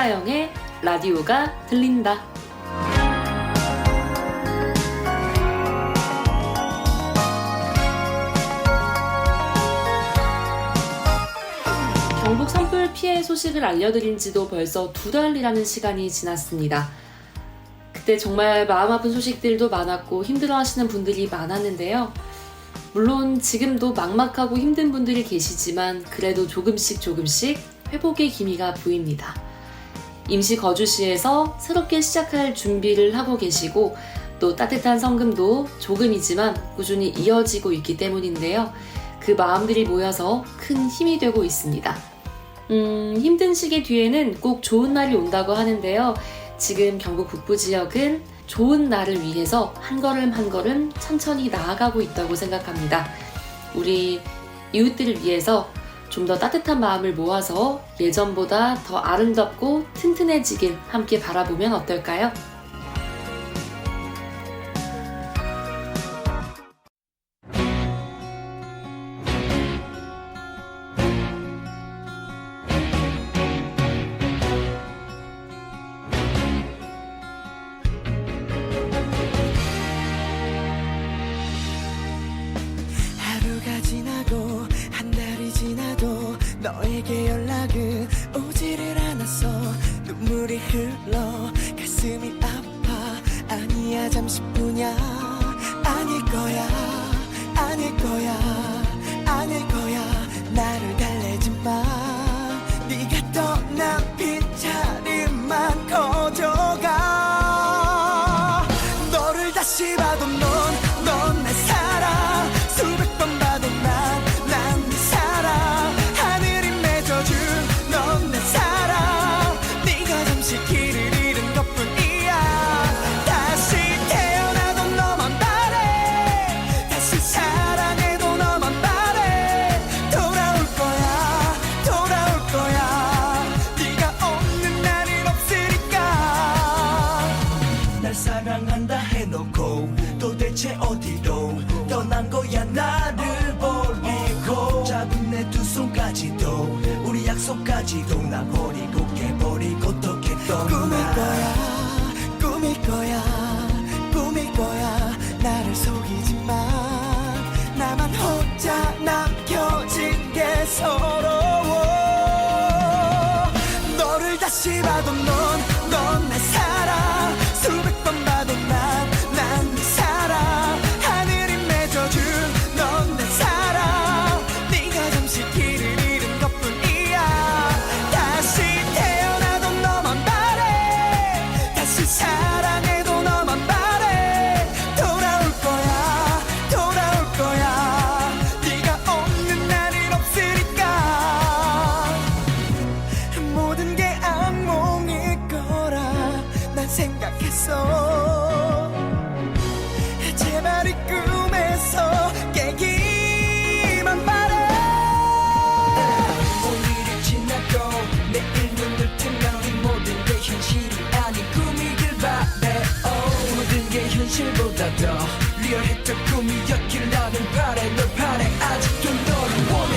한가영의 라디오가 들린다. 경북 산불 피해 소식을 알려드린 지도 벌써 2달이라는 시간이 지났습니다. 그때 정말 마음 아픈 소식들도 많았고 힘들어하시는 분들이 많았는데요. 물론 지금도 막막하고 힘든 분들이 계시지만 그래도 조금씩 회복의 기미가 보입니다. 임시 거주시에서 새롭게 시작할 준비를 하고 계시고 또 따뜻한 성금도 조금이지만 꾸준히 이어지고 있기 때문인데요. 그 마음들이 모여서 큰 힘이 되고 있습니다. 힘든 시기 뒤에는 꼭 좋은 날이 온다고 하는데요. 지금 경북 북부 지역은 좋은 날을 위해서 한 걸음 한 걸음 천천히 나아가고 있다고 생각합니다. 우리 이웃들을 위해서 좀 더 따뜻한 마음을 모아서 예전보다 더 아름답고 튼튼해지길 함께 바라보면 어떨까요? 하루가 지나고 한 달이 지나도 너에게 연락은 오지를 않았어. 눈물이 흘러 가슴이 아파. 아니야 잠시뿐이야. 아닐 거야 아닐 거야 아닐 거야. 나를 달래지 마. 네가 떠난 빈자리만 커져가. 너를 다시 봐도 넌 내 사랑. 수백 번 봐도 난 네 사랑. 하늘이 맺어준 넌 내 사랑. 네가 잠시 길을 잃은 것뿐이야. 다시 태어나도 너만 바래. 다시 사랑해도 너만 바래. 돌아올 거야 네가 없는 날은 없으니까. 날 사랑한다 해놓고 도대체 어디로 떠난 거야. 나를 버리고 잡은 내 두 손까지도 우리 약속까지도 나 버리고 깨버리고 어떻게 떠나. 꿈일 거야 나를 속이지만 나만 혼자 남겨진 게 서러워. 너를 다시 봐도 넌 내 사랑. 수백 번 봐도 난 네 사랑. 하늘이 맺어준 넌 내 사랑. 네가 잠시 길을 잃은 것뿐이야. 다시 태어나도 너만 바래. 다시 사랑해도 너만 바래. 돌아올 거야 네가 없는 날은 없으니까. 모든 게 악몽일 거라 난 생각했어. 제발 이 꿈에서 깨기만 바래. 오늘이 지나고 내일 눈을 뜨면 이 모든 게 현실이 아닌 꿈이길 바래. 모든 게 현실보다 더 리얼했던 꿈이었길 나는 바래. 널 바래. 아직도 너를 원해.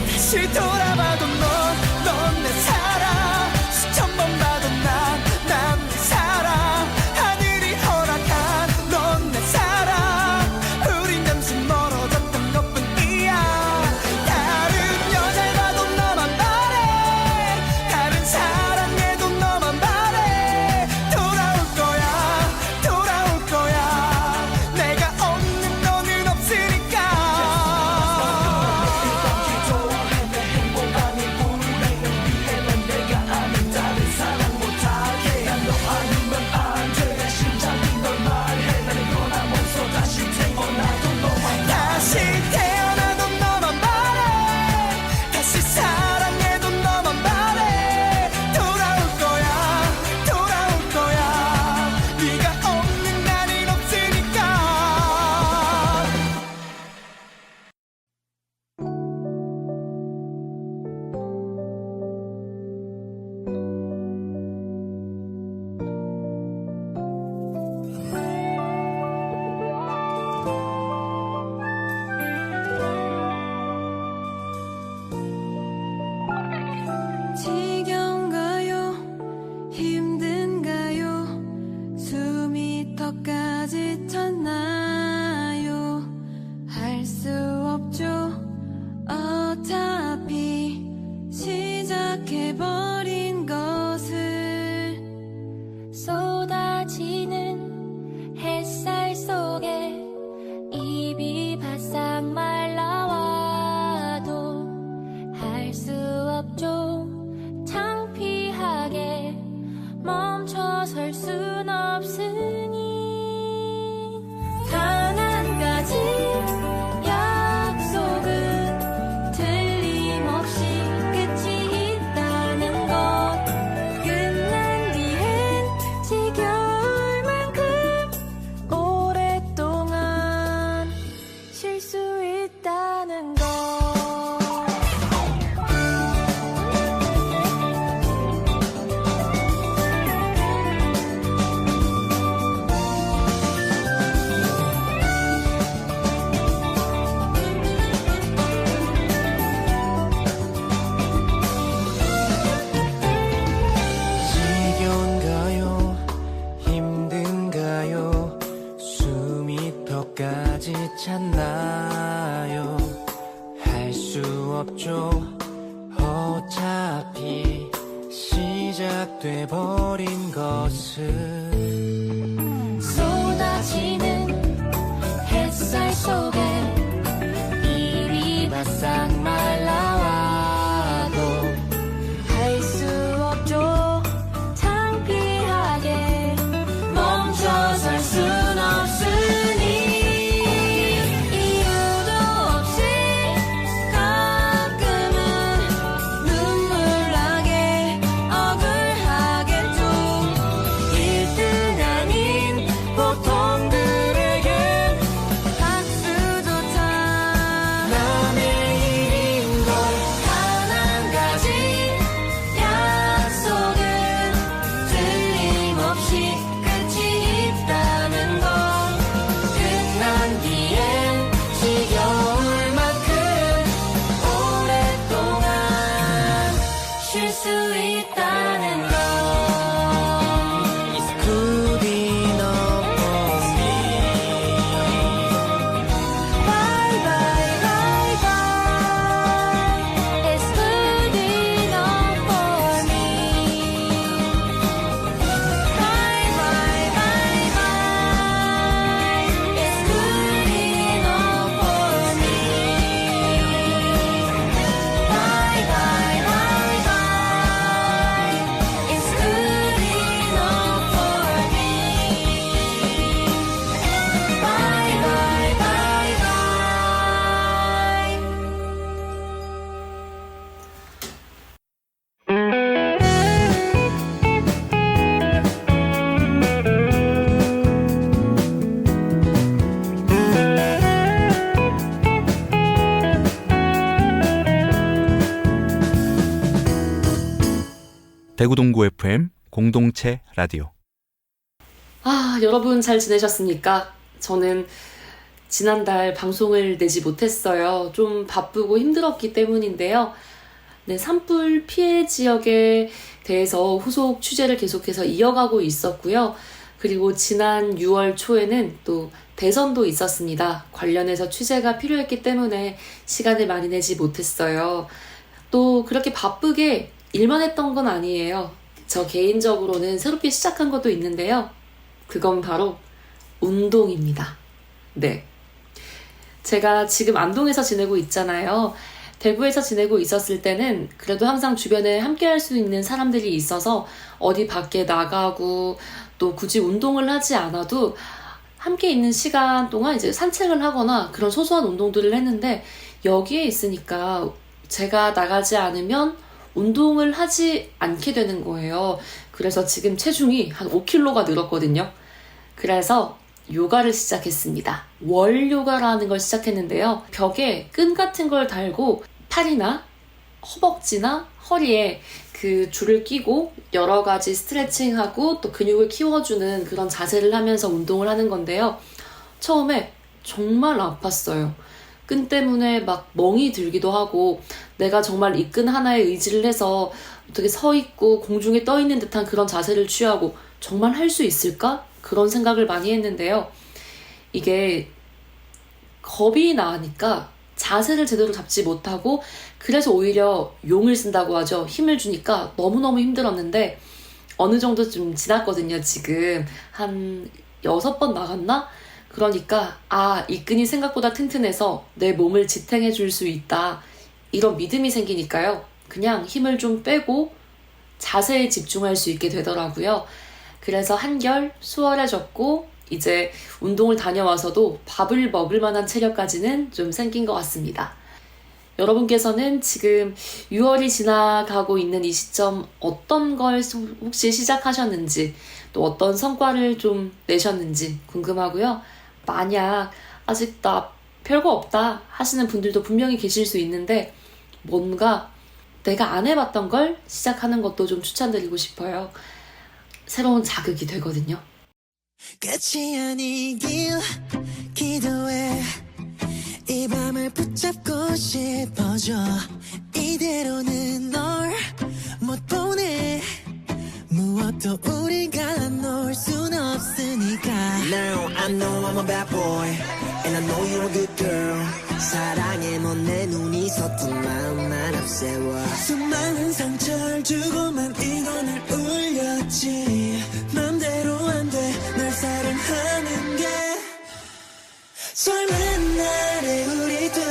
다시 돌아봐도 넌 내 사랑. 수천 번 봐도 난 네 사랑. 하늘이 허락한 넌 내 사랑. 우린 잠시 멀어졌던 것뿐이야. 다른 여자를 봐도 너만 바래. 다른 사랑해도 너만 바래. 돌아올 거야 내가 없는 너는 없으니까. 괜찮나요? 할 수 없죠. 어차피 시작돼 버린 것은 쏟아지는 햇살 속에 입이 바싹 말라와도 할 수 없죠. 창피하게 멈춰설 순 없으니 이유도 없이 가끔은 눈물 나게 억울하겠죠. 1등 아닌 보통들에겐 박수조차 남의 일인 걸. 단 한 가지 약속은 틀림없이 끝이 있다는 걸. 끝난 뒤엔 지겨울 만큼 오랫동안 쉴 수 있다는 걸. It's good enough for me. Bye bye bye bye. It's good enough for me. Bye bye bye bye. It's good enough for me. Bye bye bye bye. It's good enough for me. Bye bye bye bye. 대구동구 FM 공동체 라디오. 여러분 잘 지내셨습니까? 저는 지난달 방송을 내지 못했어요. 좀 바쁘고 힘들었기 때문인데요. 네, 산불 피해 지역에 대해서 후속 취재를 계속해서 이어가고 있었고요. 그리고 지난 6월 초에는 또 대선도 있었습니다. 관련해서 취재가 필요했기 때문에 시간을 많이 내지 못했어요. 또 그렇게 바쁘게 일만 했던 건 아니에요. 저 개인적으로는 새롭게 시작한 것도 있는데요. 그건 바로 운동입니다. 네. 제가 지금 안동에서 지내고 있잖아요. 대구에서 지내고 있었을 때는 그래도 항상 주변에 함께 할 수 있는 사람들이 있어서 어디 밖에 나가고 또 굳이 운동을 하지 않아도 함께 있는 시간 동안 이제 산책을 하거나 그런 소소한 운동들을 했는데 여기에 있으니까 제가 나가지 않으면 운동을 하지 않게 되는 거예요. 그래서 지금 체중이 한 5kg가 늘었거든요. 그래서 요가를 시작했습니다. 월 요가라는 걸 시작했는데요. 벽에 끈 같은 걸 달고 팔이나 허벅지나 허리에 그 줄을 끼고 여러 가지 스트레칭하고 또 근육을 키워주는 그런 자세를 하면서 운동을 하는 건데요. 처음에 정말 아팠어요. 끈 때문에 막 멍이 들기도 하고 내가 정말 이 끈 하나에 의지를 해서 어떻게 서 있고 공중에 떠 있는 듯한 그런 자세를 취하고 정말 할 수 있을까? 그런 생각을 많이 했는데요. 이게 겁이 나니까 자세를 제대로 잡지 못하고 그래서 오히려 용을 쓴다고 하죠. 힘을 주니까 너무너무 힘들었는데 어느 정도 좀 지났거든요. 지금 한 6번 나갔나? 그러니까 이 끈이 생각보다 튼튼해서 내 몸을 지탱해 줄 수 있다. 이런 믿음이 생기니까요. 그냥 힘을 좀 빼고 자세에 집중할 수 있게 되더라고요. 그래서 한결 수월해졌고 이제 운동을 다녀와서도 밥을 먹을 만한 체력까지는 좀 생긴 것 같습니다. 여러분께서는 지금 6월이 지나가고 있는 이 시점 어떤 걸 혹시 시작하셨는지 또 어떤 성과를 좀 내셨는지 궁금하고요. 만약 아직 나 별거 없다 하시는 분들도 분명히 계실 수 있는데 뭔가 내가 안 해봤던 걸 시작하는 것도 좀 추천드리고 싶어요. 새로운 자극이 되거든요. 끝이 아니길 기도해 이 밤을 붙잡고 싶어져 이대로는 널 못 보내 무엇도 우리가 놓을 순 없으니까 Now I know I'm a bad boy And I know you're a good girl. 사랑에 먼 내 눈이 섰던 마음만 앞세워. 수많은 상처를 주고만 이건을 울렸지. 맘대로 안 돼 널 사랑하는 게. 젊은 날에 우리 둘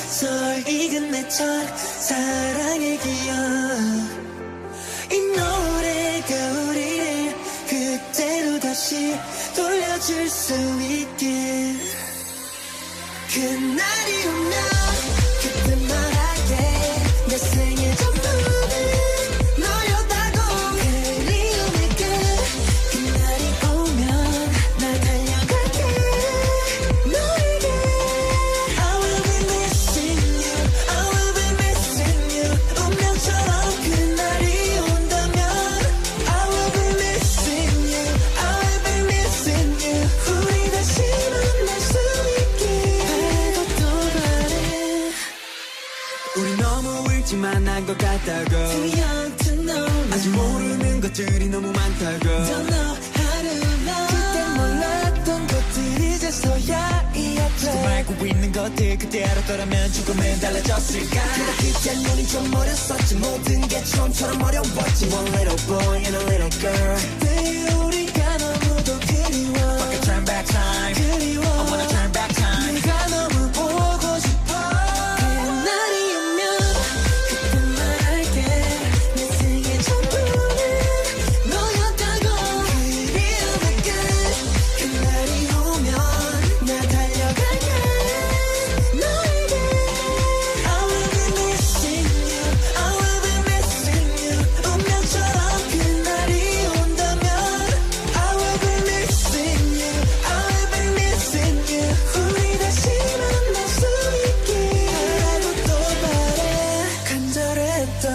설익은 내 첫 사랑의 기억. 이 노래가 우리를 그때로 다시 돌려줄 수 있게. 그날이 오면 그때 말할게. 내 생의 전부는 너였다고. 그리움의 끝. 그날이 오면 날 달려갈게. 너에게 I will be missing you. I will be missing you. 운명처럼 그날이 온다면 I will be missing you. I will be missing you. 우리 다시 만날 수 있게. 바라고 또 바래. 우리 너무 일찍 만난 것 같다고. Too young to know. 아직 모르는 것들이 너무 많다고. Don't know how to love. 그때 몰랐던 것들이 이제서야 이해돼. 지금 알고 있는 것들 그때 알았더라면 조금은 달라졌을까. 그래 그때 눈이 좀 어렸었지. 모든 게 처음처럼 어려웠지. One little boy and a little girl. 그때 우리가 너무도 그리워. Fuck a turn back time. 그리워. I wanna turn back time. 네가 너무 보고 싶어. 그날이 오면 그때 말할게. 내 생의 전부는 너였다고. 그리움의 끝. 그날이 오면 나 달려갈게. 너에게 I will be missing you. I will be missing you. 운명처럼 그날이 온다면 I will be missing you. I will be missing you. 우리 다시 만날 수 있게. 바라고 또 바래. 간절했던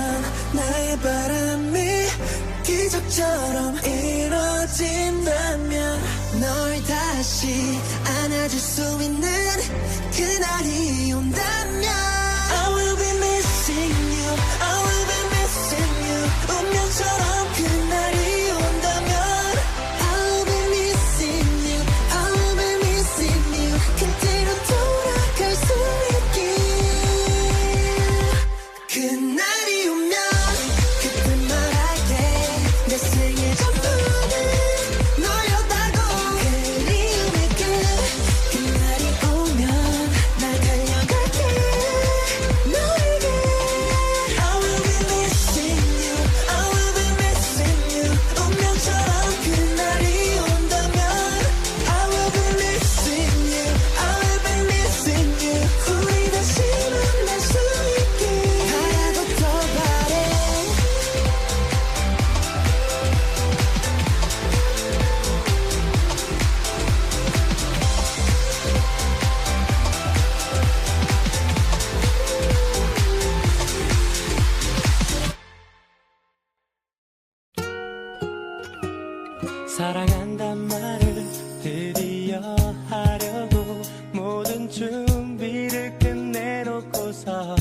나의 바람이 기적처럼 이뤄진다면 널 다시 안아줄 수 있는 그날이 온다면 I will be missing you. I will be missing you. 운명처럼 그날이 온다면 I will be missing you. I will be missing you. 그때로 돌아갈 수 있게. 그날이 오면 그때 말할게. 내 생의 전부는 너였다고. 그리움의 끝. 그날이 오면 날 달려갈게. 너에게 I will be missing you. I will be missing you. 운명처럼 그날이 온다면 I will be missing you. I will be missing you. 우리 다시 만날 수 있게. 바라고 또 바래. 사랑한단 말을 드디어 하려고 모든 준비를 끝내놓고서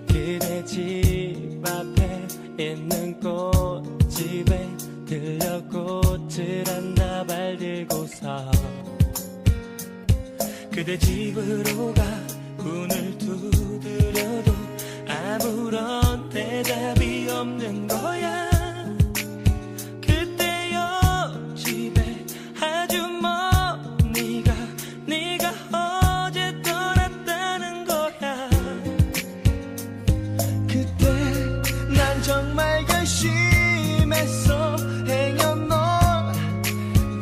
그대 집 앞에 있는 꽃집에 들려 꽃을 한 다발 들고서 그대 집으로 가 문을 두드려도 아무런 대답이 없는 거야. 그때요 집에 아주 먼 네가 어제 떠났다는 거야. 그때 난 정말 결심했어. 행여 널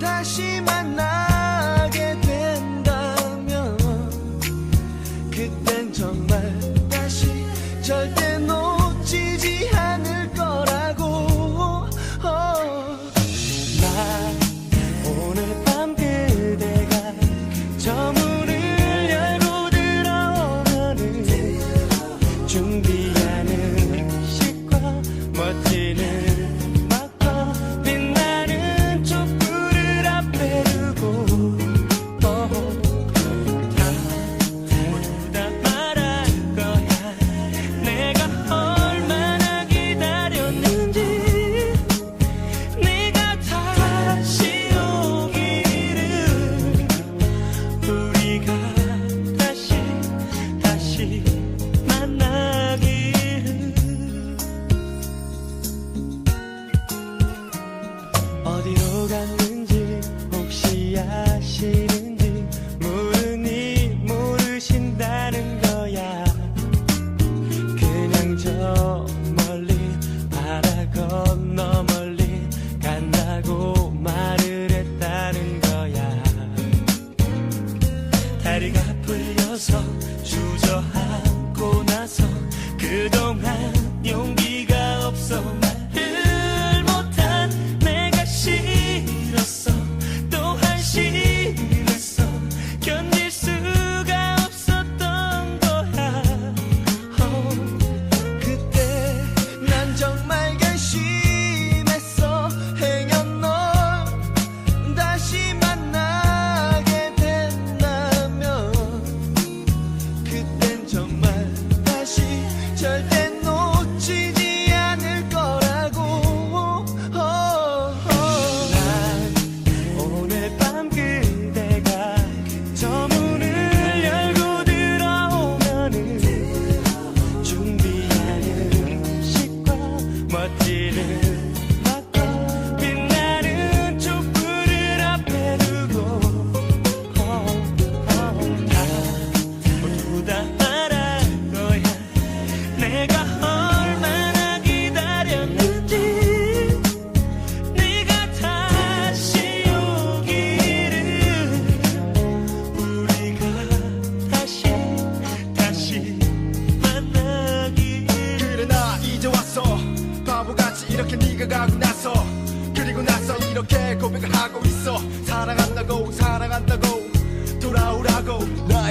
다시 만나게 된다면 그땐 정말 다시 절대 놓치지 않을 거라고. 나 오늘 밤 그대가 저 문을 열고 들어오면은 준비하는 식과 멋지는 음악과 빛나는 촛불을 앞에 두고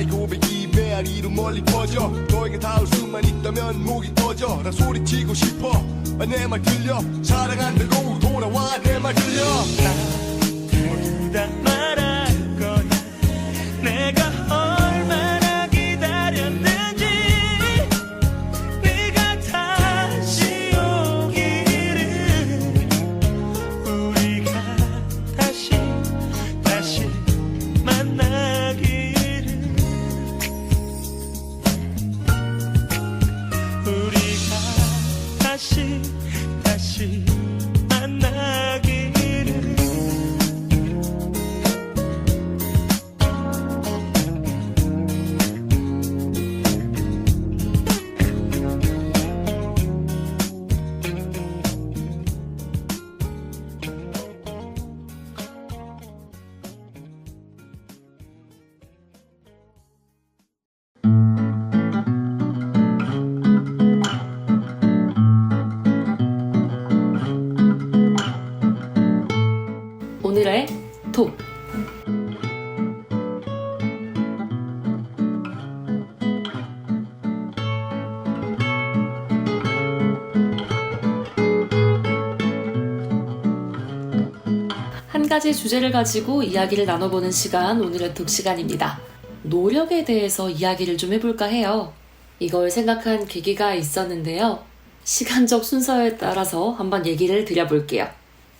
나의 고백이 메아리로 멀리 퍼져 너에게 닿을 수만 있다면 목이 꺼져 나 소리치고 싶어 내 말 들려 사랑한다고 돌아와 내 말 들려 모두 다 말할 거야 내가 얼마나 기다렸는지 네가 다시 오기를 우리가 다시 만나기를 우리가 다시 만나기를 오늘의 톡. 한 가지 주제를 가지고 이야기를 나눠보는 시간, 오늘의 톡 시간입니다. 노력에 대해서 이야기를 좀 해볼까 해요. 이걸 생각한 계기가 있었는데요. 시간적 순서에 따라서 한번 얘기를 드려볼게요.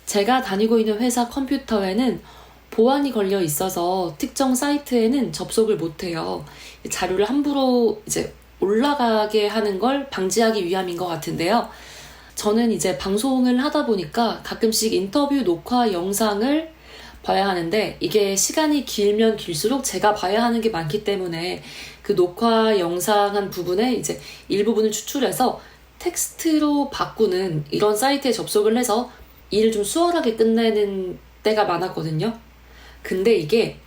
제가 다니고 있는 회사 컴퓨터에는 보안이 걸려 있어서 특정 사이트에는 접속을 못해요. 자료를 함부로 이제 올라가게 하는 걸 방지하기 위함인 것 같은데요. 저는 이제 방송을 하다 보니까 가끔씩 인터뷰 녹화 영상을 봐야 하는데 이게 시간이 길면 길수록 제가 봐야 하는 게 많기 때문에 그 녹화 영상 한 부분에 이제 일부분을 추출해서 텍스트로 바꾸는 이런 사이트에 접속을 해서 일을 좀 수월하게 끝내는 때가 많았거든요. 근데 이게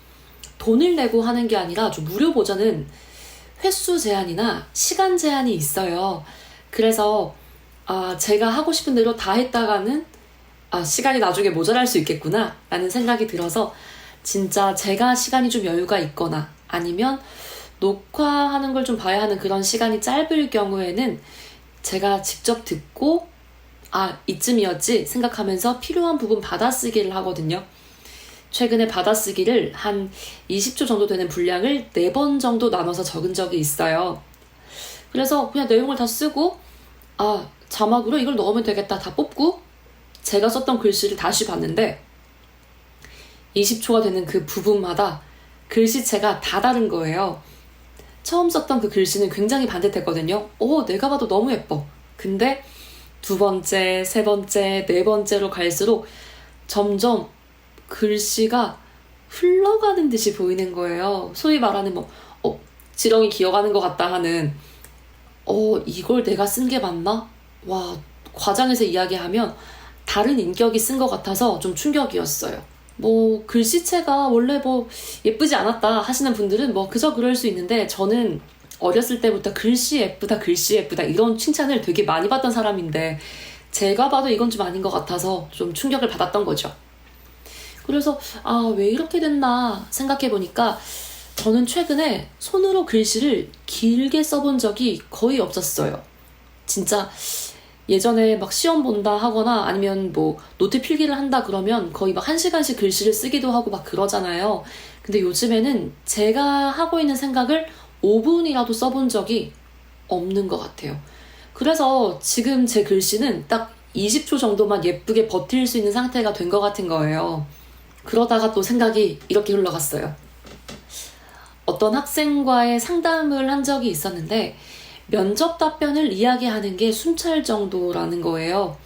돈을 내고 하는 게 아니라 좀 무료 버전은 횟수 제한이나 시간 제한이 있어요. 그래서 제가 하고 싶은 대로 다 했다가는 시간이 나중에 모자랄 수 있겠구나 라는 생각이 들어서 진짜 제가 시간이 좀 여유가 있거나 아니면 녹화하는 걸 좀 봐야 하는 그런 시간이 짧을 경우에는 제가 직접 듣고 이쯤이었지 생각하면서 필요한 부분 받아쓰기를 하거든요. 최근에 받아쓰기를 한 20초 정도 되는 분량을 4번 정도 나눠서 적은 적이 있어요. 그래서 그냥 내용을 다 쓰고 자막으로 이걸 넣으면 되겠다 다 뽑고 제가 썼던 글씨를 다시 봤는데 20초가 되는 그 부분마다 글씨체가 다 다른 거예요. 처음 썼던 그 글씨는 굉장히 반듯했거든요. 내가 봐도 너무 예뻐. 근데 2번째, 3번째, 4번째로 갈수록 점점 글씨가 흘러가는 듯이 보이는 거예요. 소위 말하는 지렁이 기어가는 것 같다 하는 이걸 내가 쓴 게 맞나? 와, 과장해서 이야기하면 다른 인격이 쓴 것 같아서 좀 충격이었어요. 글씨체가 원래 예쁘지 않았다 하시는 분들은 그저 그럴 수 있는데 저는 어렸을 때부터 글씨 예쁘다 이런 칭찬을 되게 많이 받던 사람인데 제가 봐도 이건 좀 아닌 것 같아서 좀 충격을 받았던 거죠. 그래서 왜 이렇게 됐나 생각해보니까 저는 최근에 손으로 글씨를 길게 써본 적이 거의 없었어요. 진짜 예전에 막 시험 본다 하거나 아니면 노트 필기를 한다 그러면 거의 막 1시간씩 글씨를 쓰기도 하고 막 그러잖아요. 근데 요즘에는 제가 하고 있는 생각을 5분이라도 써본 적이 없는 것 같아요. 그래서 지금 제 글씨는 딱 20초 정도만 예쁘게 버틸 수 있는 상태가 된 것 같은 거예요. 그러다가 또 생각이 이렇게 흘러갔어요. 어떤 학생과의 상담을 한 적이 있었는데 면접 답변을 이야기하는 게 숨찰 정도라는 거예요.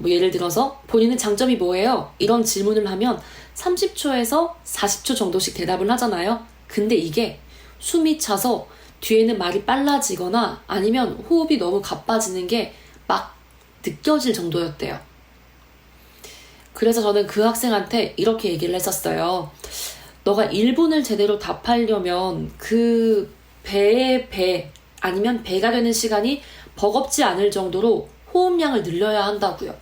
예를 들어서 본인은 장점이 뭐예요? 이런 질문을 하면 30초에서 40초 정도씩 대답을 하잖아요. 근데 이게 숨이 차서 뒤에는 말이 빨라지거나 아니면 호흡이 너무 가빠지는 게 막 느껴질 정도였대요. 그래서 저는 그 학생한테 이렇게 얘기를 했었어요. 너가 1분을 제대로 답하려면 그 배의 배 아니면 배가 되는 시간이 버겁지 않을 정도로 호흡량을 늘려야 한다고요.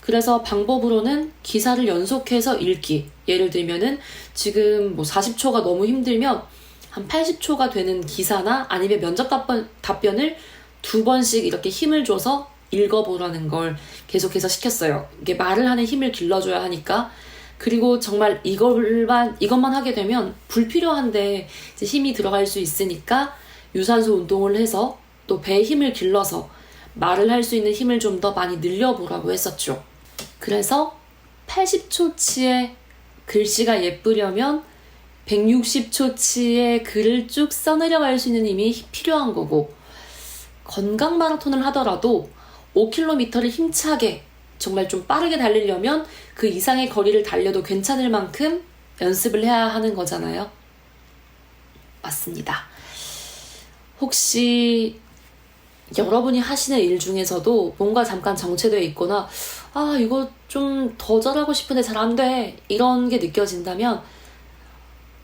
그래서 방법으로는 기사를 연속해서 읽기. 예를 들면은 지금 40초가 너무 힘들면 한 80초가 되는 기사나 아니면 면접 답변을 2번씩 이렇게 힘을 줘서 읽어보라는 걸 계속해서 시켰어요. 이게 말을 하는 힘을 길러줘야 하니까. 그리고 정말 이것만 하게 되면 불필요한데 이제 힘이 들어갈 수 있으니까 유산소 운동을 해서 또 배에 힘을 길러서 말을 할 수 있는 힘을 좀 더 많이 늘려보라고 했었죠. 그래서 80초치의 글씨가 예쁘려면 160초치의 글을 쭉 써내려갈 수 있는 힘이 필요한 거고, 건강 마라톤을 하더라도 5km를 힘차게 정말 좀 빠르게 달리려면 그 이상의 거리를 달려도 괜찮을 만큼 연습을 해야 하는 거잖아요. 맞습니다. 혹시 여러분이 하시는 일 중에서도 뭔가 잠깐 정체되어 있거나 이거 좀 더 잘하고 싶은데 잘 안 돼, 이런 게 느껴진다면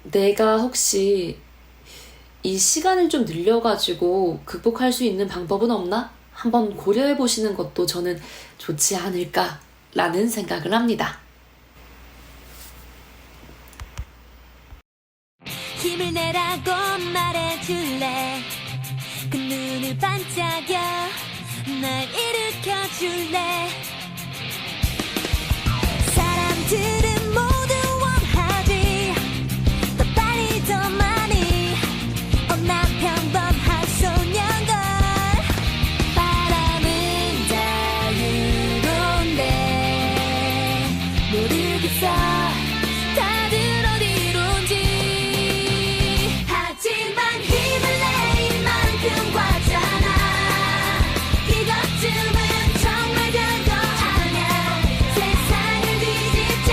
내가 혹시 이 시간을 좀 늘려가지고 극복할 수 있는 방법은 없나? 한번 고려해 보시는 것도 저는 좋지 않을까라는 생각을 합니다. 힘을 내라고 말해줄래. 그 눈을 반짝여 날 일으켜줄래. 사람들은 모두 원하지 더 빨리 더 많이. 난 평범한 소년걸. 바람은 자유로운데 모르겠어 다들 어디론지. 하지만 힘을 내 이만큼 과잖아. 이것쯤은 정말 별거 아냐. 세상을 뒤집자.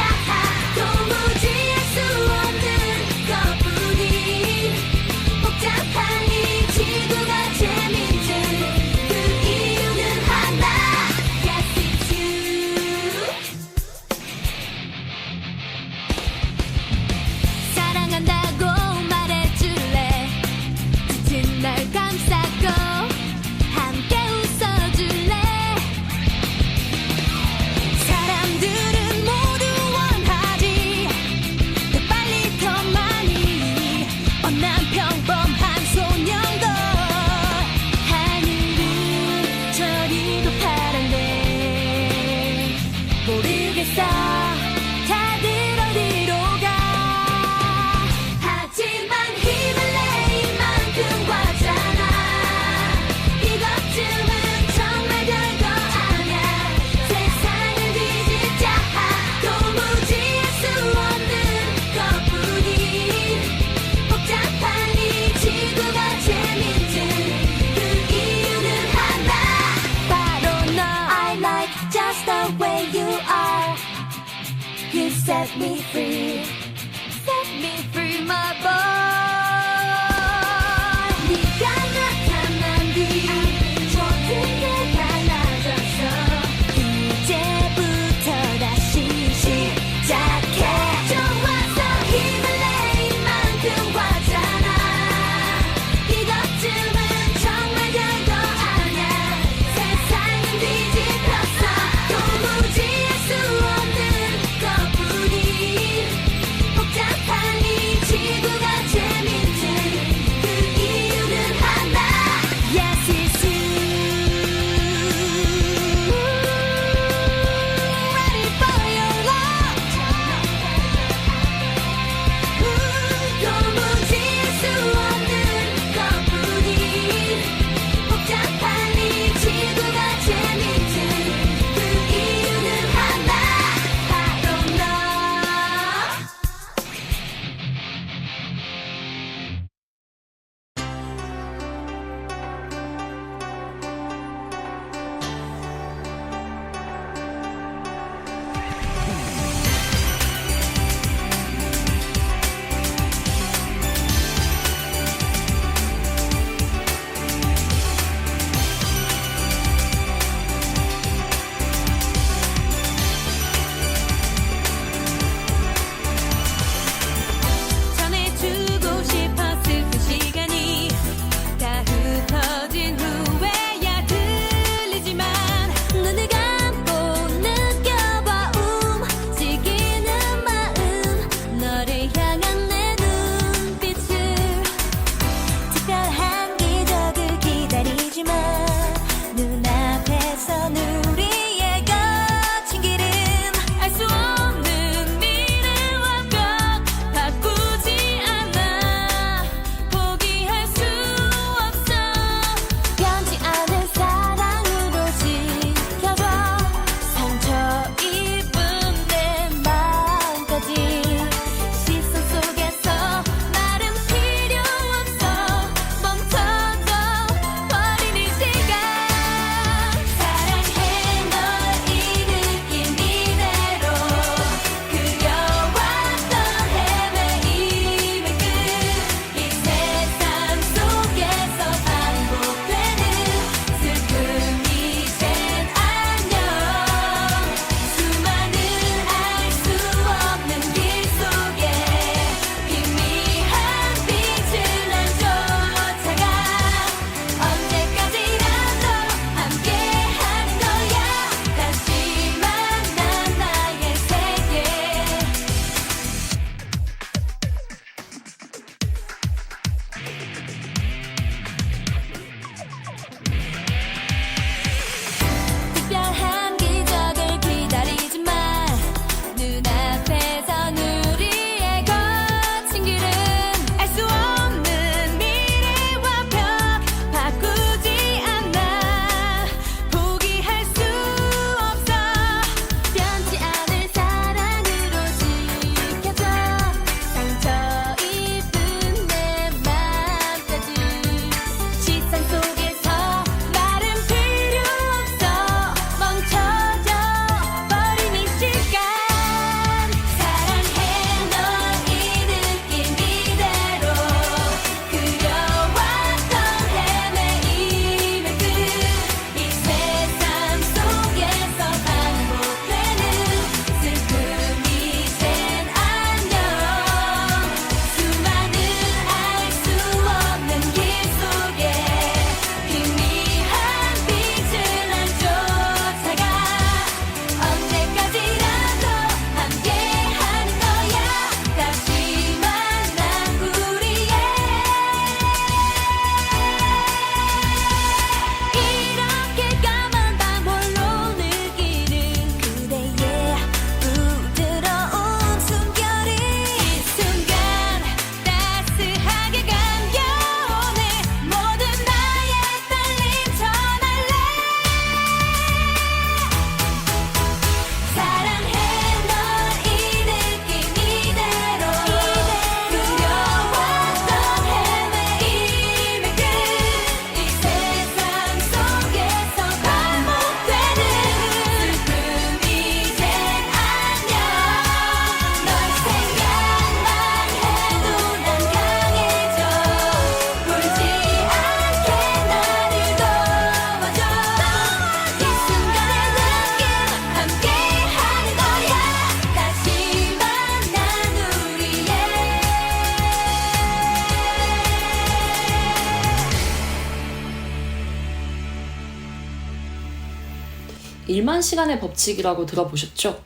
1만 시간의 법칙이라고 들어보셨죠?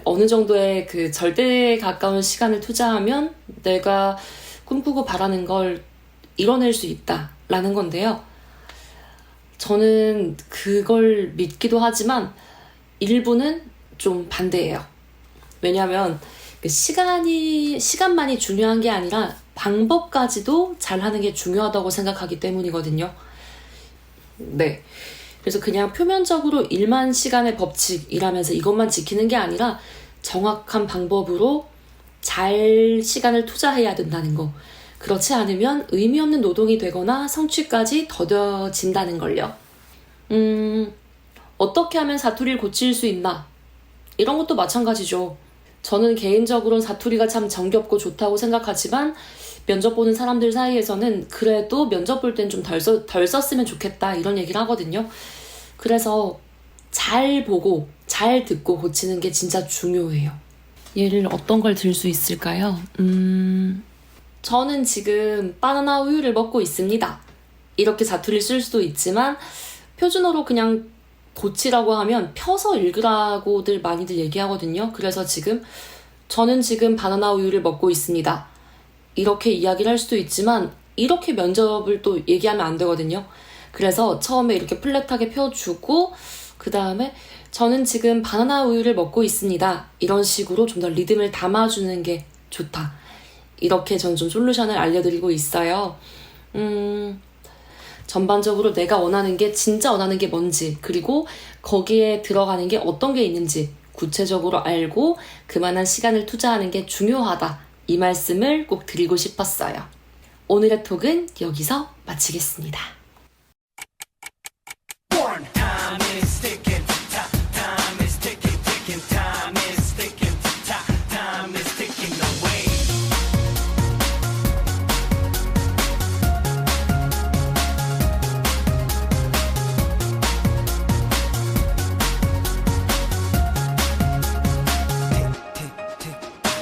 어느 정도의 절대에 가까운 시간을 투자하면 내가 꿈꾸고 바라는 걸 이뤄낼 수 있다라는 건데요. 저는 그걸 믿기도 하지만 일부는 좀 반대예요. 왜냐하면 시간만이 중요한 게 아니라 방법까지도 잘하는 게 중요하다고 생각하기 때문이거든요. 네. 그래서 그냥 표면적으로 1만 시간의 법칙이라면서 이것만 지키는 게 아니라 정확한 방법으로 잘 시간을 투자해야 된다는 거. 그렇지 않으면 의미 없는 노동이 되거나 성취까지 더뎌진다는 걸요. 어떻게 하면 사투리를 고칠 수 있나? 이런 것도 마찬가지죠. 저는 개인적으로는 사투리가 참 정겹고 좋다고 생각하지만 면접 보는 사람들 사이에서는 그래도 면접 볼 땐 좀 덜 썼으면 좋겠다 이런 얘기를 하거든요. 그래서 잘 보고 잘 듣고 고치는 게 진짜 중요해요. 예를 어떤 걸 들 수 있을까요? 저는 지금 바나나 우유를 먹고 있습니다. 이렇게 사투리를 쓸 수도 있지만 표준어로 그냥 고치라고 하면 펴서 읽으라고들 많이들 얘기하거든요. 그래서 저는 지금 바나나 우유를 먹고 있습니다. 이렇게 이야기를 할 수도 있지만 이렇게 면접을 또 얘기하면 안 되거든요. 그래서 처음에 이렇게 플랫하게 펴주고 그 다음에 저는 지금 바나나 우유를 먹고 있습니다. 이런 식으로 좀 더 리듬을 담아주는 게 좋다. 이렇게 전 좀 솔루션을 알려드리고 있어요. 전반적으로 내가 진짜 원하는 게 뭔지, 그리고 거기에 들어가는 게 어떤 게 있는지 구체적으로 알고 그만한 시간을 투자하는 게 중요하다. 이 말씀을 꼭 드리고 싶었어요. 오늘의 톡은 여기서 마치겠습니다. Time is ticking, time is ticking, ticking, time is ticking, time is ticking away.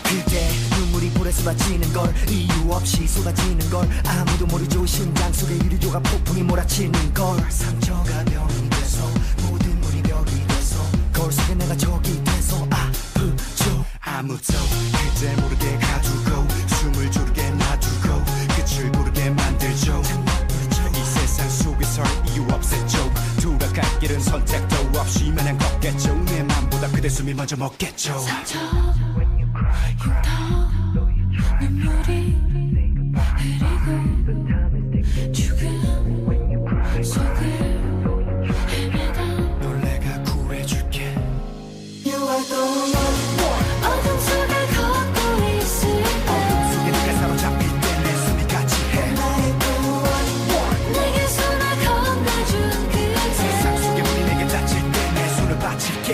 그대 눈물이 볼에 쏟아지는 걸 이유 없이 쏟아지는 걸 아무도 모르죠. 심장 속에 유리조가 폭풍이 몰아치는 걸 상처가 병이 돼서 모든 물이 벽이 돼서 거울 속에 내가 적이 돼서 아프죠. 아무도 그대 모르게 가두고 숨을 조르게 놔두고 끝을 모르게 만들죠. 이 세상 속에서 이유 없었죠. 돌아갈 길은 선택도 없이 마냥 걷겠죠. 내 맘보다 그대 숨이 먼저 먹겠죠. 눈물이 흐리고 죽은 속을 헤매다 널 내가 구해줄게. You are the one 어둠 속을 걷고 있을 때 속에 네가 사로잡힐 때 내 숨이 같이 해. 나의 the one 내게 손을 건네준 그대 세상 속에 문이 내게 닫힐 때 내 손을 바칠게.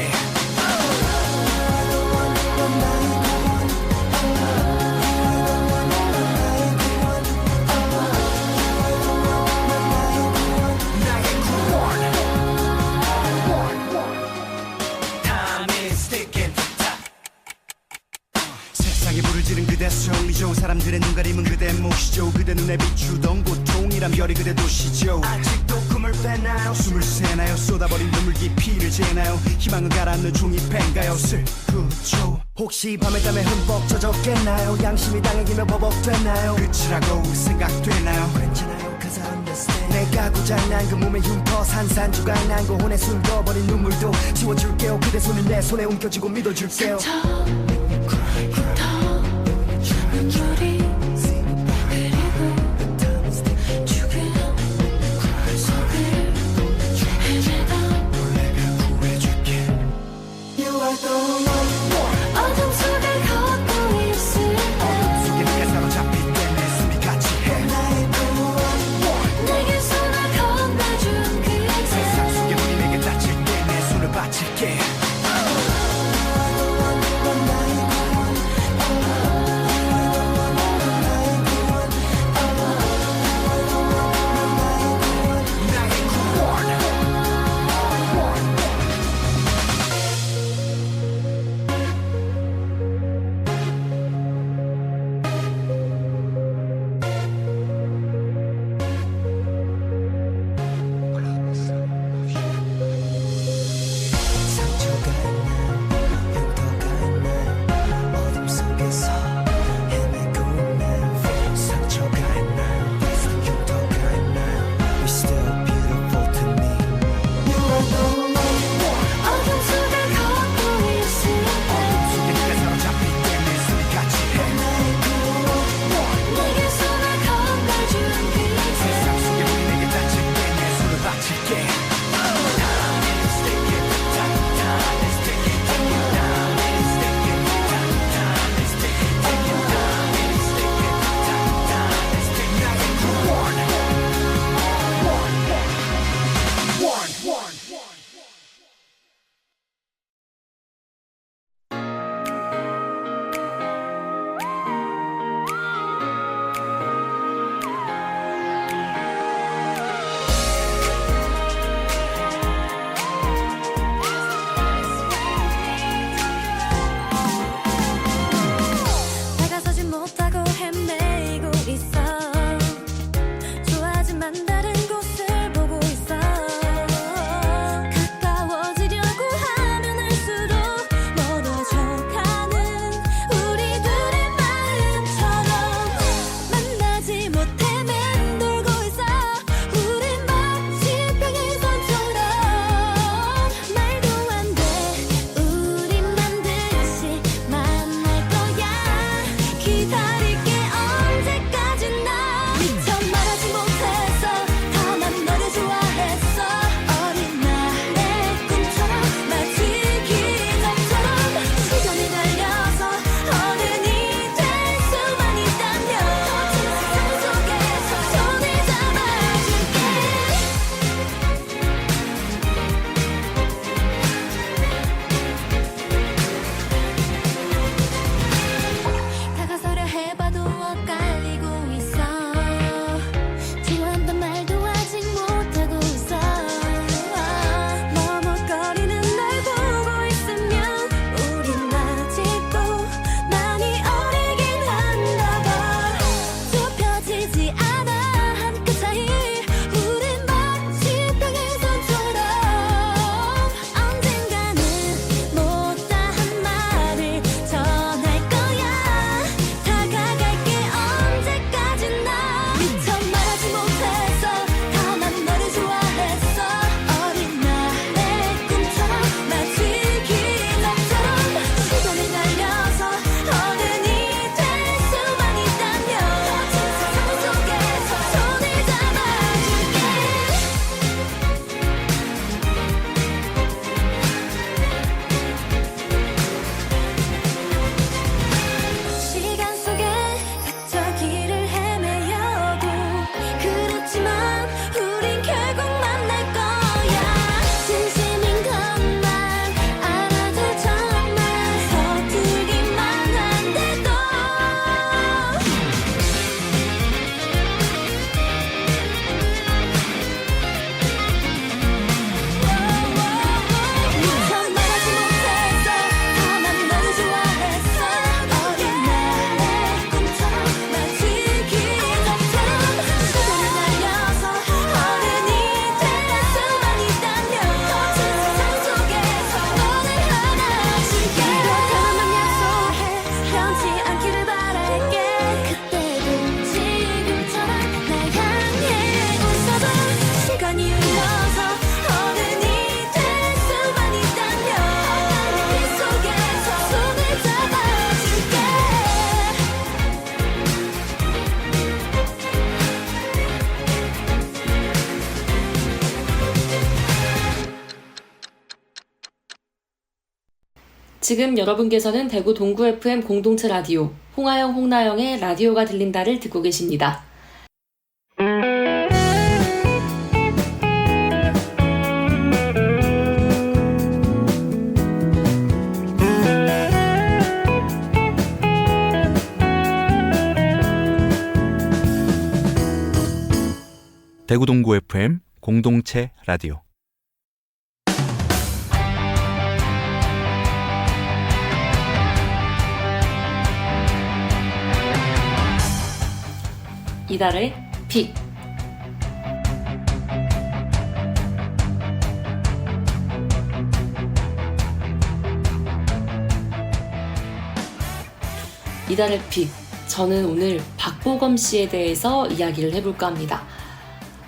세상에 불을 지른 그대 소리죠. 사람들의 눈 가림은 그대 몫이죠. 그대 눈에 비추던 고통이란 별이 그대 도시죠. 아직도 꿈을 빼나요? 숨을 새나요? 쏟아버린 눈물 깊이를 재나요? 희망을 가라앉는 종이 펜가요? 슬프죠. 혹시 밤에 땀에 흠뻑 젖었겠나요? 양심이 당해기며 버벅되나요? 끝이라고 생각되나요? 괜찮아요 cause I understand. 내가 고장난 그 몸에 흉터 산산조각 난 고혼에 숨겨버린 눈물도 지워줄게요. 그대 손을 내 손에 움켜쥐고 믿어줄게요. 눈물이 흐리고 죽은 속을 헤매다 널 내가 구해줄게. You are the one 어둠 속을 걷고 있을 때 속에 네가 사로잡힐 때 내 숨이 같이 해. 나의 the one 내게 손을 건네준 그대 세상 속에 문이 내게 닫힐 때 내 손을 바칠게. 지금 여러분께서는 대구 동구 FM 공동체 라디오 홍하영 홍나영의 라디오가 들린다를 듣고 계십니다. 대구 동구 FM 공동체 라디오. 이달의 픽. 이달의 픽. 저는 오늘 박보검 씨에 대해서 이야기를 해볼까 합니다.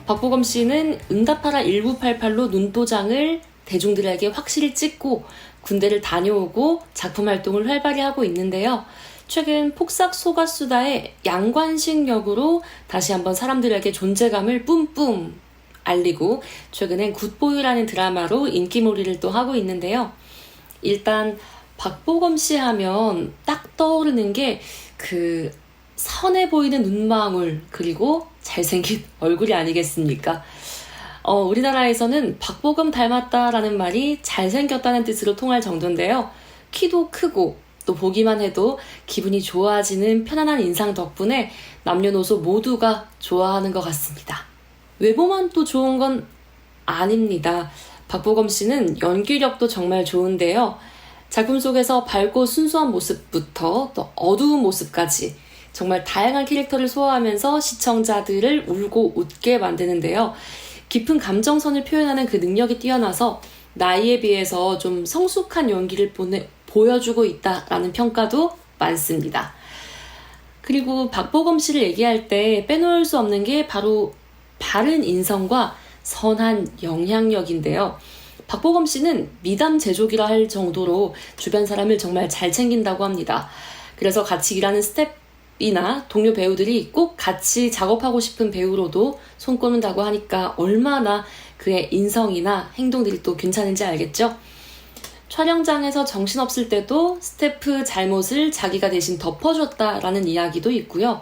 박보검 씨는 응답하라 1988로 눈도장을 대중들에게 확실히 찍고 군대를 다녀오고 작품 활동을 활발히 하고 있는데요. 최근 폭삭 소가수다의 양관식 역으로 다시 한번 사람들에게 존재감을 뿜뿜 알리고 최근엔 굿보이라는 드라마로 인기몰이를 또 하고 있는데요. 일단 박보검 씨 하면 딱 떠오르는 게 그 선해 보이는 눈망울 그리고 잘생긴 얼굴이 아니겠습니까? 우리나라에서는 박보검 닮았다라는 말이 잘생겼다는 뜻으로 통할 정도인데요. 키도 크고 또 보기만 해도 기분이 좋아지는 편안한 인상 덕분에 남녀노소 모두가 좋아하는 것 같습니다. 외모만 또 좋은 건 아닙니다. 박보검 씨는 연기력도 정말 좋은데요. 작품 속에서 밝고 순수한 모습부터 또 어두운 모습까지 정말 다양한 캐릭터를 소화하면서 시청자들을 울고 웃게 만드는데요. 깊은 감정선을 표현하는 그 능력이 뛰어나서 나이에 비해서 좀 성숙한 연기를 보여주고 있다라는 평가도 많습니다. 그리고 박보검 씨를 얘기할 때 빼놓을 수 없는 게 바로 바른 인성과 선한 영향력인데요. 박보검 씨는 미담 제조기라 할 정도로 주변 사람을 정말 잘 챙긴다고 합니다. 그래서 같이 일하는 스태프이나 동료 배우들이 꼭 같이 작업하고 싶은 배우로도 손꼽는다고 하니까 얼마나 그의 인성이나 행동들이 또 괜찮은지 알겠죠? 촬영장에서 정신없을 때도 스태프 잘못을 자기가 대신 덮어줬다라는 이야기도 있고요.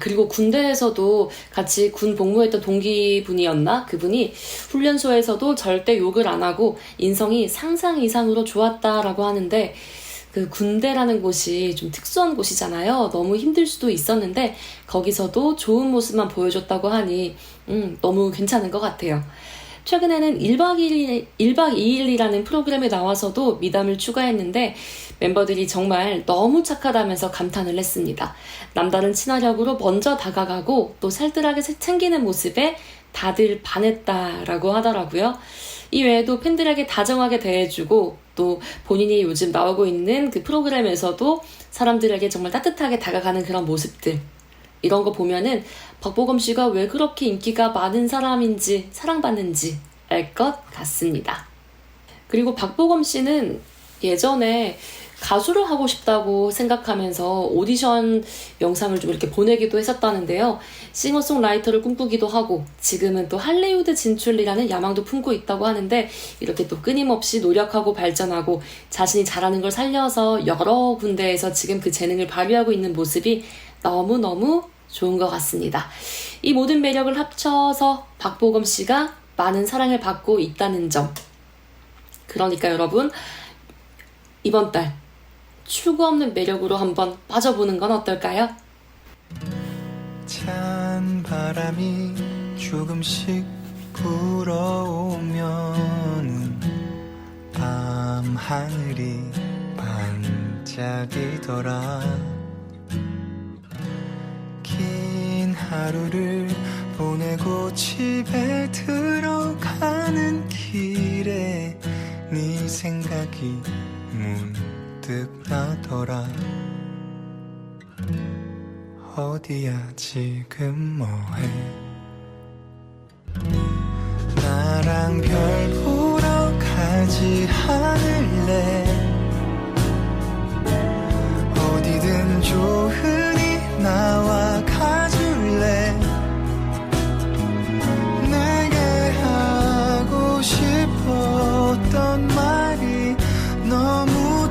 그리고 군대에서도 같이 군 복무했던 동기분이었나? 그분이 훈련소에서도 절대 욕을 안 하고 인성이 상상 이상으로 좋았다라고 하는데 그 군대라는 곳이 좀 특수한 곳이잖아요. 너무 힘들 수도 있었는데 거기서도 좋은 모습만 보여줬다고 하니 너무 괜찮은 것 같아요. 최근에는 1박 2일이라는 프로그램에 나와서도 미담을 추가했는데 멤버들이 정말 너무 착하다면서 감탄을 했습니다. 남다른 친화력으로 먼저 다가가고 또 살뜰하게 챙기는 모습에 다들 반했다라고 하더라고요. 이 외에도 팬들에게 다정하게 대해주고 또 본인이 요즘 나오고 있는 그 프로그램에서도 사람들에게 정말 따뜻하게 다가가는 그런 모습들, 이런 거 보면은 박보검 씨가 왜 그렇게 인기가 많은 사람인지 사랑받는지 알 것 같습니다. 그리고 박보검 씨는 예전에 가수를 하고 싶다고 생각하면서 오디션 영상을 좀 이렇게 보내기도 했었다는데요. 싱어송라이터를 꿈꾸기도 하고 지금은 또 할리우드 진출이라는 야망도 품고 있다고 하는데 이렇게 또 끊임없이 노력하고 발전하고 자신이 잘하는 걸 살려서 여러 군데에서 지금 그 재능을 발휘하고 있는 모습이 너무너무 좋은 것 같습니다. 이 모든 매력을 합쳐서 박보검 씨가 많은 사랑을 받고 있다는 점. 그러니까 여러분, 이번 달 출구 없는 매력으로 한번 빠져보는 건 어떨까요? 찬 바람이 조금씩 불어오면 밤 하늘이 반짝이더라. 긴 하루를 보내고 집에 들어가는 길에 네 생각이 문득 나더라. 어디야 지금 뭐해? 나랑 별 보러 가지 않을래? 어디든 좋으니 나와 가줄래? 내게 하고 싶었던 말이 너무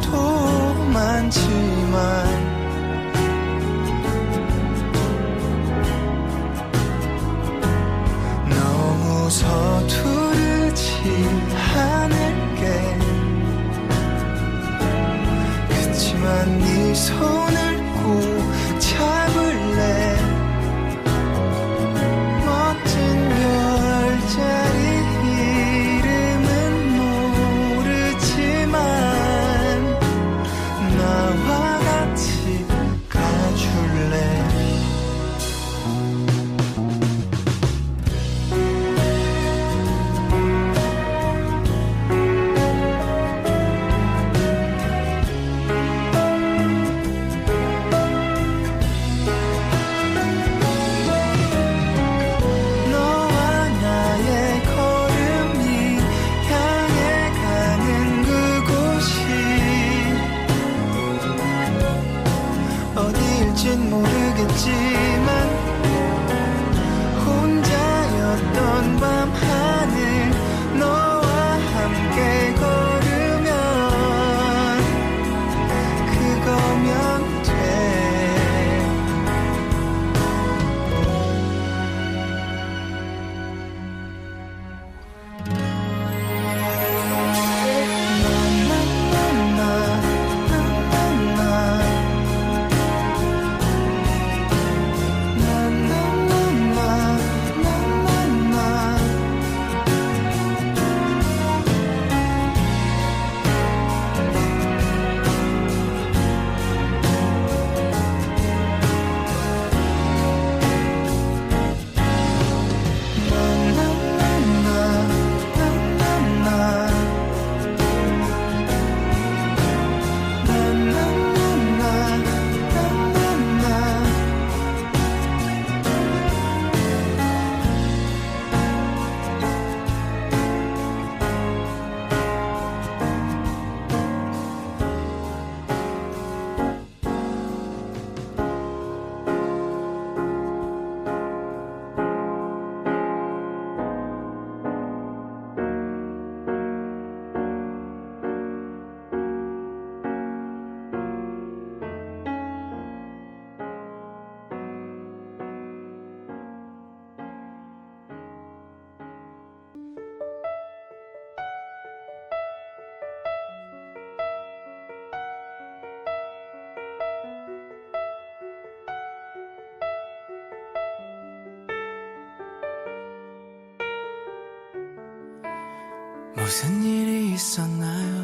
무슨 일이 있었나요?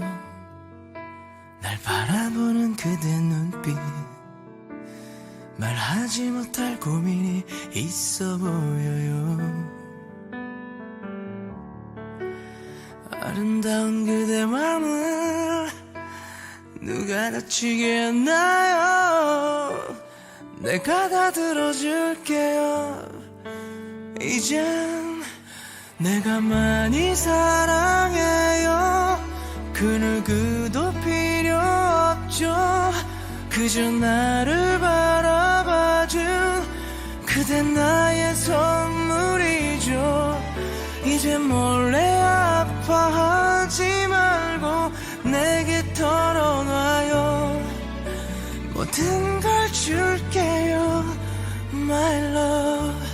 날 바라보는 그대 눈빛, 말하지 못할 고민이 있어 보여요. 아름다운 그대 마음을 누가 다치게 했나요? 내가 다 들어줄게요. 이젠 내가 많이 사랑해요. 그 누구도 필요 없죠. 그저 나를 바라봐준 그대 나의 선물이죠. 이제 몰래 아파하지 말고 내게 털어놔요. 모든 걸 줄게요, my love.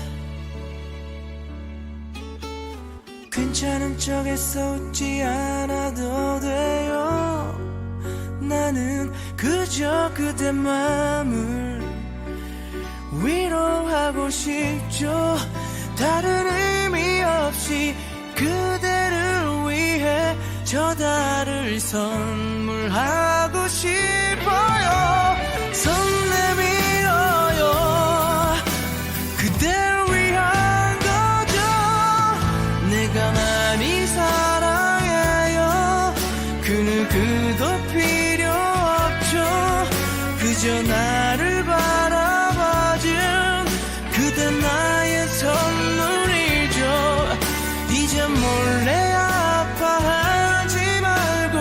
괜찮은 척해서 웃지 않아도 돼요. 나는 그저 그대 맘을 위로하고 싶죠. 다른 의미 없이 그대를 위해 저 달을 선물하고 싶어요. 손 내밀어요. 그댈 위한 거죠. 내가 많이 사랑해요. 그 누구도 필요 없죠. 그저 나를 바라봐준 그대 나의 선물이죠. 이제 몰래 아파하지 말고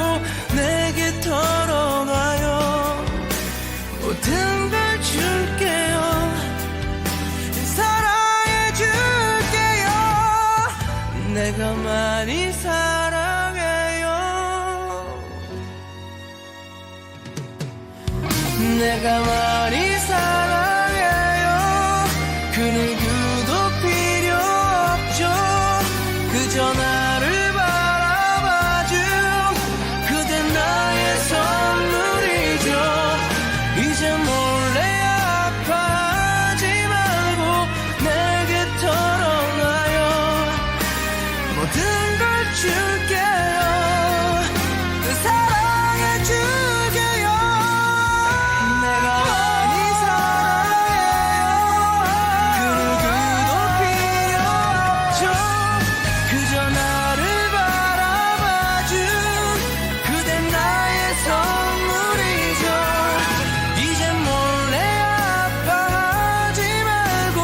내게 털어놔요. 모든 걸 줄게요. 사랑해줄게요. 내가 많이 사랑해요. 내가 많이 사랑해요. 그 누구도 필요 없죠. 그저 나를 바라봐준 그대 나의 선물이죠. 이제 몰래 아파하지 말고 내게 털어놔요. 모든 걸 줄게요. 사랑해줄게요. 내가 많이 사랑해요. 그 누구도 필요 없죠. 그저 나를 바라봐준 그대 나의 선물이죠. 이제 몰래 아파하지 말고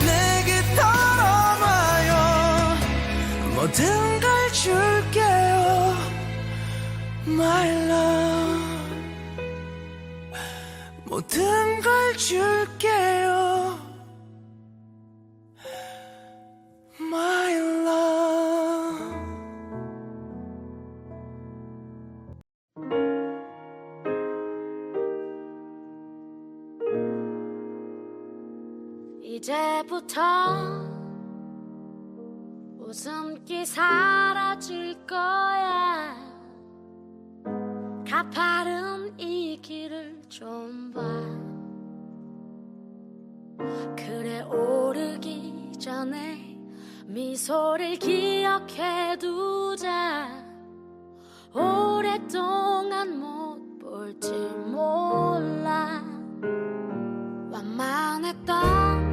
내게 털어놔요. 모든 걸 줄게요, my love. 모든 걸 줄게요, my love. 이제부터 웃음기 사라질 거야. 가파른 이 길을 좀 봐. 그래 오르기 전에 미소를 기억해두자. 오랫동안 못 볼지 몰라. 완만했던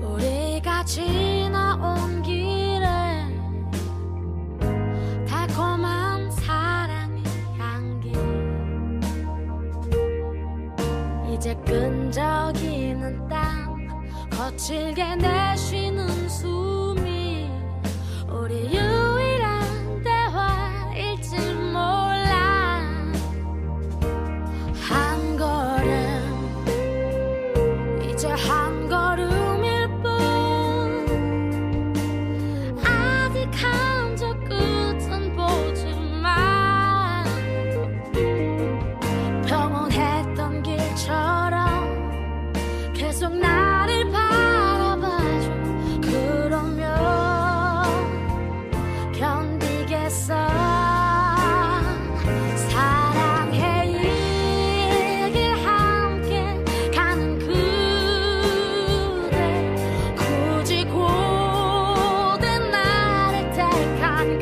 우리가 지나온 길에 달콤한 사랑의 향기. 이제 끈적이는 땀 거칠게 내쉬는 숨이 우리 유일한 대화일지 몰라. 한 걸음 이제 한 걸음일 뿐. 아직 한 적 끝은 보지만 평온했던 길처럼 계속 나를 바라봐줘. 그러면 견디겠어. 사랑해 이 길 함께 가는 그대. 굳이 고된 나를 택한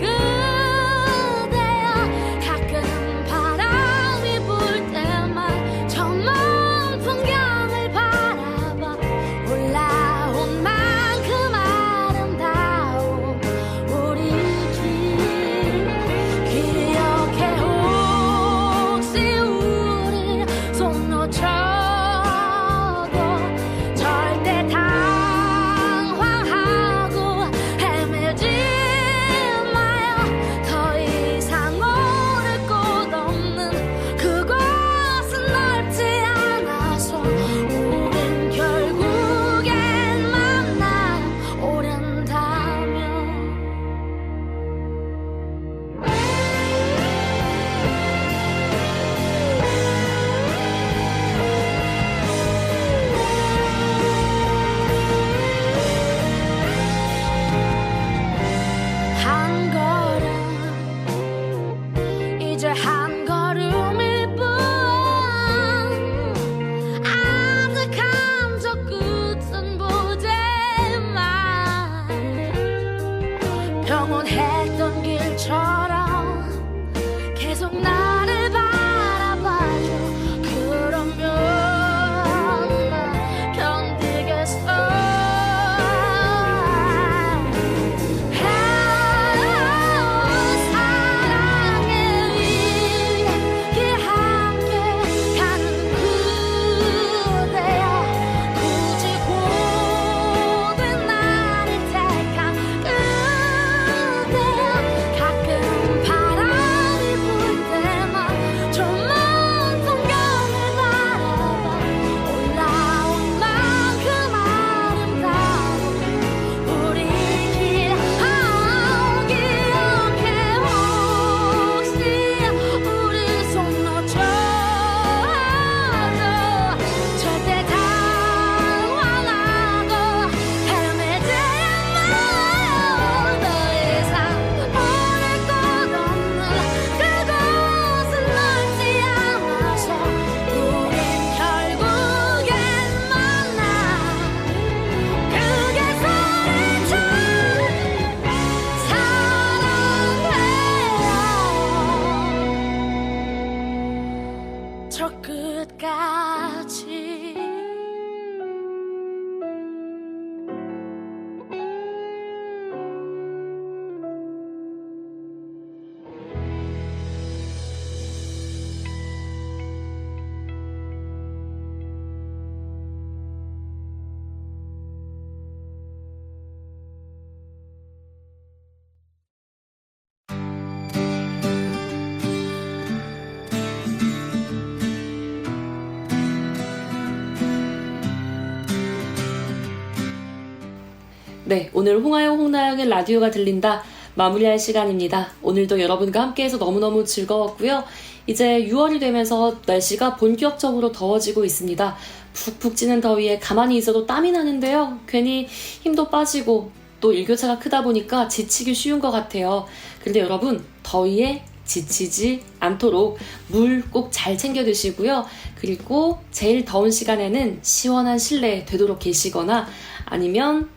네, 오늘 홍하영, 홍나영의 라디오가 들린다 마무리할 시간입니다. 오늘도 여러분과 함께해서 너무너무 즐거웠고요. 이제 6월이 되면서 날씨가 본격적으로 더워지고 있습니다. 푹푹 찌는 더위에 가만히 있어도 땀이 나는데요. 괜히 힘도 빠지고 또 일교차가 크다 보니까 지치기 쉬운 것 같아요. 그런데 여러분, 더위에 지치지 않도록 물 꼭 잘 챙겨 드시고요. 그리고 제일 더운 시간에는 시원한 실내에 되도록 계시거나 아니면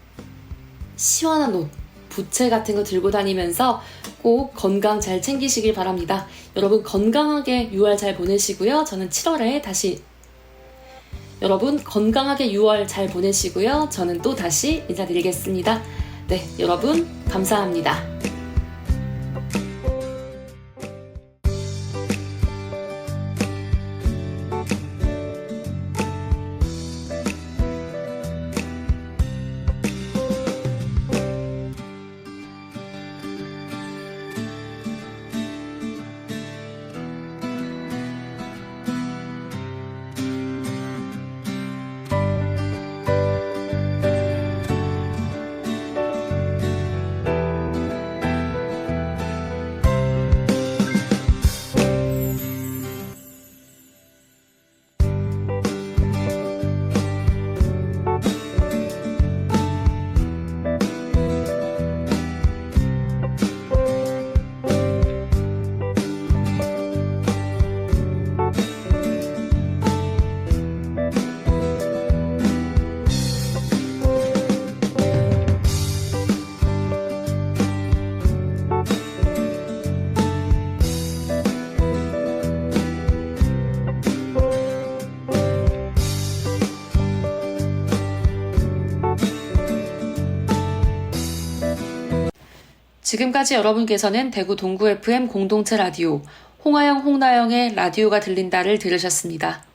시원한 옷, 부채 같은 거 들고 다니면서 꼭 건강 잘 챙기시길 바랍니다. 여러분 건강하게 6월 잘 보내시고요. 저는 7월에 다시 여러분 건강하게 6월 잘 보내시고요. 저는 또 다시 인사드리겠습니다. 네, 여러분 감사합니다. 지금까지 여러분께서는 대구 동구 FM 공동체 라디오 홍하영, 홍나영의 라디오가 들린다를 들으셨습니다.